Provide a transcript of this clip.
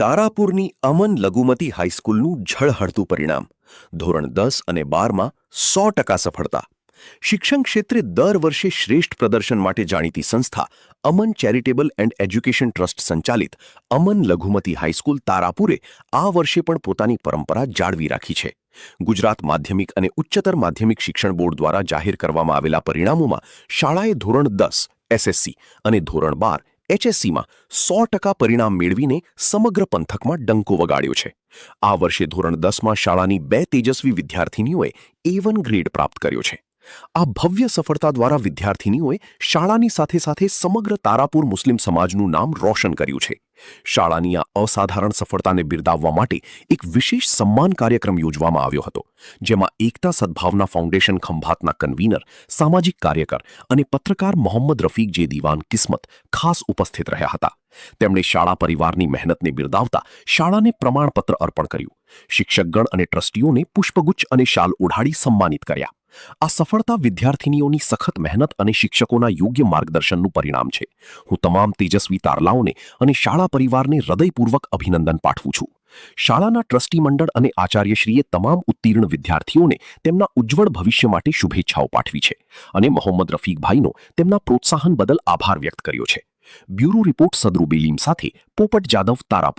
તારાપુરની અમન લઘુમતી હાઈસ્કૂલનું ઝળહળતું પરિણામ ધોરણ 10 અને 12માં 100% સફળતા. શિક્ષણ ક્ષેત્રે દર વર્ષે શ્રેષ્ઠ પ્રદર્શન માટે જાણીતી સંસ્થા અમન ચેરિટેબલ એન્ડ એજ્યુકેશન ટ્રસ્ટ સંચાલિત અમન લઘુમતી હાઈસ્કૂલ તારાપુરે આ વર્ષે પણ પોતાની પરંપરા જાળવી રાખી છે. ગુજરાત માધ્યમિક અને ઉચ્ચતર માધ્યમિક શિક્ષણ બોર્ડ દ્વારા જાહેર કરવામાં આવેલા પરિણામોમાં શાળાએ ધોરણ 10 એસએસસી અને ધોરણ 12 એચએસસીમાં 100% પરિણામ મેળવીને સમગ્ર પંથકમાં ડંકો વગાડ્યો છે. આ વર્ષે ધોરણ 10માં શાળાની 2 તેજસ્વી વિદ્યાર્થીનીઓએ A1 ગ્રેડ પ્રાપ્ત કર્યો છે. આ ભવ્ય સફળતા દ્વારા વિદ્યાર્થીનીઓએ શાળાની સાથે સાથે સમગ્ર તારાપુર મુસ્લિમ સમાજનું નામ રોશન કર્યું છે. શાળાની આ અસાધારણ સફળતાને બિરદાવવા માટે એક વિશેષ સન્માન કાર્યક્રમ યોજવામાં આવ્યો હતો, જેમાં એકતા સદભાવના ફાઉન્ડેશન ખંભાતના કન્વીનર, સામાજિક કાર્યકર અને પત્રકાર મોહમ્મદ રફીક જે દીવાન કિસ્મત ખાસ ઉપસ્થિત રહ્યા હતા. તેમણે શાળા પરિવારની મહેનતને બિરદાવતા શાળાને પ્રમાણપત્ર અર્પણ કર્યું. શિક્ષકગણ અને ટ્રસ્ટીઓને પુષ્પગુચ્છ અને શાલ ઓઢાડી સન્માનિત કર્યા. આ સફળતા વિદ્યાર્થીનીઓની સખત મહેનત અને શિક્ષકોના યોગ્ય માર્ગદર્શનનું પરિણામ છે. હું તમામ તેજસ્વી તારલાઓને અને શાળા પરિવારને હૃદયપૂર્વક અભિનંદન પાઠવું છું. શાળાના ટ્રસ્ટી મંડળ અને આચાર્યશ્રીએ તમામ ઉત્તીર્ણ વિદ્યાર્થીઓને તેમના ઉજ્જવળ ભવિષ્ય માટે શુભેચ્છાઓ પાઠવી છે અને મોહમ્મદ રફીકભાઈનો તેમના પ્રોત્સાહન બદલ આભાર વ્યક્ત કર્યો છે. બ્યુરો રિપોર્ટ સદરુ બેલીમ સાથે પોપટ જાદવ, તારાપુર.